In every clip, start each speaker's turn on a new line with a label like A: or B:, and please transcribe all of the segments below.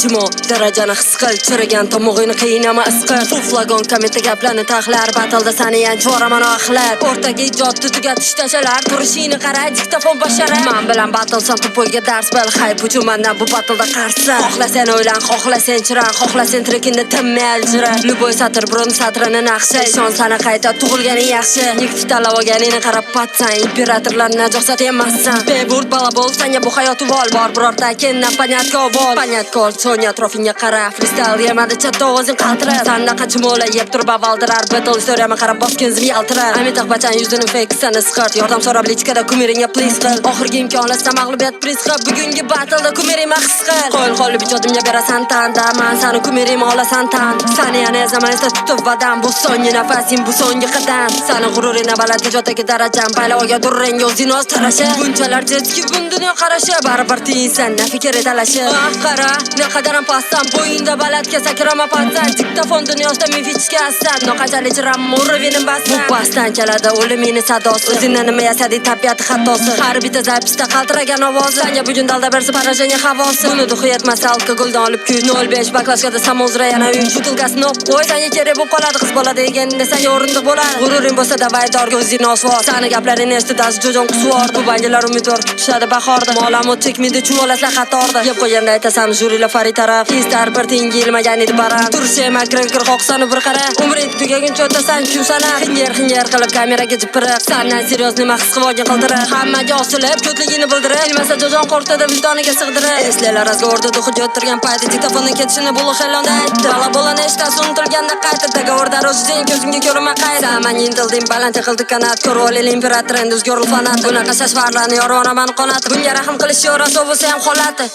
A: jimo darajani his qil chirigan tomog'ingni qiynama isqir suflagon kommentda gaplarni taxlar batalda sani yanchoraman axlar o'rtaga ijodni tugatish tashalar turishingni qara diktafon bashara men bilan batalsam to'polga dars bil hayp uchun mendan bu batalda qarsan xohlasang o'ylan xohlasang chiran xohlasang trekingni timmay jira любой satr biron satrini naqsha ishon sana qayta tug'ilganing yaxshi yigit tanlab olganingni qarab patsan imperatorlarni najoxsat emassan beburt bala bo'l sanga bu hayot vol bor birorta kendan понятко vol понятко so'ng atrofingga qara freestyle yemadi chatda ovozing qaltirar sanda qachmo'la yeb turib avaldirar battle storiyama qarab bosgan zim yaltirar amitaq bachan yuzini fake sana skirt yordam so'rab lichkada kumiringga please qil oxirgi imkonlasda mag'lubiyat priz qil bugungi battle'da kumiringni his qil qo'l qolib ijodimga berasan tanda men sani kumiringni olasan tan sani yana zamonda tutib vadam bu so'nggi nafasim bu so'nggi qadam sani g'ururingni baland ijodagi darajam bayloga durrang o'zingni tarasha bunchalar jetki bun dunyo qarashi baribir tiyinsan na fikr etalashi qara naqadaram pastdan bo'yinda balandga sakrama patsan diktafon dunyosida men fitchga asad noqachalik jiram urovini basdan bu pastdan keladi o'limini sadosi o'zingni nima yasading tabiati xatosi har bitta zapisda qaltiragan ovozi sanga bugun dalda bersa поражение havosi buni duxi yetmasa alkogoldan olib kuy 05 baklashkada samozra yana uy shutilgasini o'p qo'y sanga kerak bo'lib qoladi qiz bola deganda sanga o'rindiq bo'ladi g'ururing bo'lsa davay dorga o'zingni osvor sani gaplaringni eshitib dast jo'jon qusvor bu bangilar umidvor kutishadi bahorda molam o't chekmaydi chuvolaslar qatorda yeb qo'yganda aytasan jurilar farid taraf istar bir tengi ilmagan edi baran turshi makronkir qoqsani bir qara umring tugaguncha o'tasan shu sana xinyer qilib kameraga jipiriq sandan serios nima his qilib olgan qildirib hammaga osilib ko'tligini bildirib bilmasa jo'jon qo'rqitadi vijdoniga sig'dirib eslaylar razgovorda duxud o'tirgan payti diktafondan ketishini bu xelonda aytdi bala bolani eshitasi unutilganda qayta dagovorda ro'zing ko'zimga ko'rinma qayta man intildim baland qildi kanat ko'rolil imperator endi o'zgarib fanat bunaqa shashvarlarni yorvonaman qonat bunga rahm qilish yo'rasi bo'lsa ham holati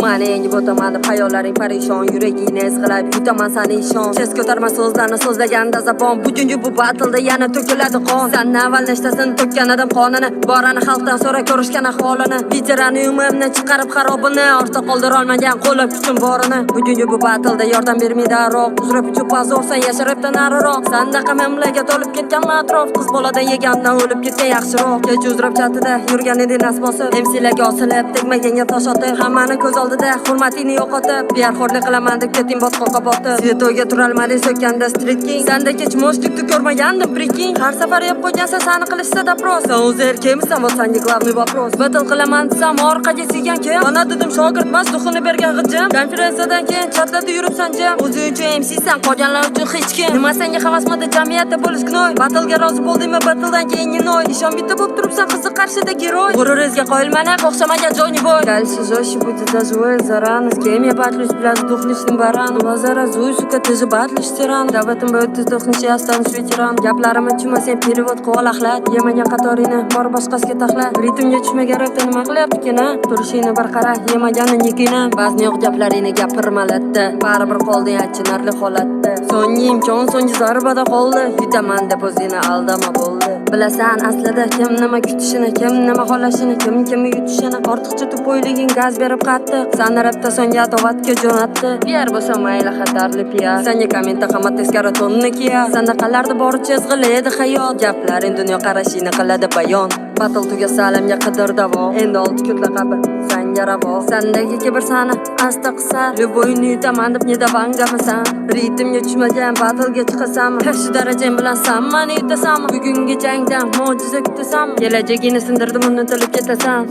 A: Mani yangi bo'taman hayollaring parishon yuragingni ezg'ilab yutaman sani ishon ses ko'tarma so'zlarni so'zlaganda zabon bugungi bu battle'da yana to'kiladi qon sandan avval nechtasini to'kkan adam qonini borani xalqdan so'ra ko'rishgan ahvolini veteran umimni chiqarib xarobini ortda qoldirolmagan qo'llab kuchim borini bugungi bu battle'da yordam bermaydi aroq uzrab uchib pazorsan yasharibdan nariroq sandaqa mamlakat olib ketgan atrof qiz boladan yegandan o'lib ketgan yaxshiroq kech uzrab chatida yurgan eding nasbosib MC'larga osilib tegmaganga tosh otib hammani ko'z oldida hurmatingni yo'qotib bearxo'rlik qilaman deb ketding botqoqqa botib svetoyga turolmading so'kkanda street king sanda kech moshlikni ko'rmagandim priking har safar yeb qo'ygansan sani qilishsa dapros sen o'zi erkakmisan вот sanga главный вопрос battle qilaman desam orqaga siygan kim mana dedim shogird mas duxini bergan g'ijim konferensiyadan keyin chatlarda yuribsan jim o'zi uchun MCsan qolganlar uchun hech kim nima senga havasmanda jamiyatda bo'lish knoy battle'ga rozi bo'ldingmi battle'dan keyingi noy ishon bitta bo'lib turibsan qizni qarshida giroy g'ururingizga qoyilmana o'xshamagan joyni boy дальше жестче будет заживой зарано с кем я батлюсь пляж духничным баран глаза разуй сука ты же батлишь тиран да в этом бою ты сдохнешь я останусь ветеран gaplarimni tushunmasang перевод qilib ol axlat yemagan qatoringni bor boshqasiga taxla ritmga tushmagan rapda nima qilyaptikina turishingni bir qara yemaganni yegina ba'zi yo'q gaplaringni gapirma latta baribir qolding achinarli holatda so'nggi imkon so'nggi zarbada qoldi yutaman deb o'zingni aldama bo'ldi bilasan aslida kim nima kutishini kim nima xohlashini kim kimni yutishini ortiqcha tupoyliging gaz berib qattiq sani rapda so'nggi adovatga jo'natdi piar bo'lsa mayli xatarli piar sanga kommentda hamma teskari tonni kiyar sandaqalarda boricha ezg'ilaydi hayot gaplaring dunyo qarashingni qiladi bayon battle tugasa alamga qidir davo endi olti kutla qabr sanga ravo sandagi kibr sani asta qisar любойni yutaman deb nedavangamisan ritmga tushmagan battle'ga chiqasanmi shu darajang bilan san mani yutasanmi bugungi jangdan mo'jiza kutasanmi kelajagingni sindirdim unutilib ketasan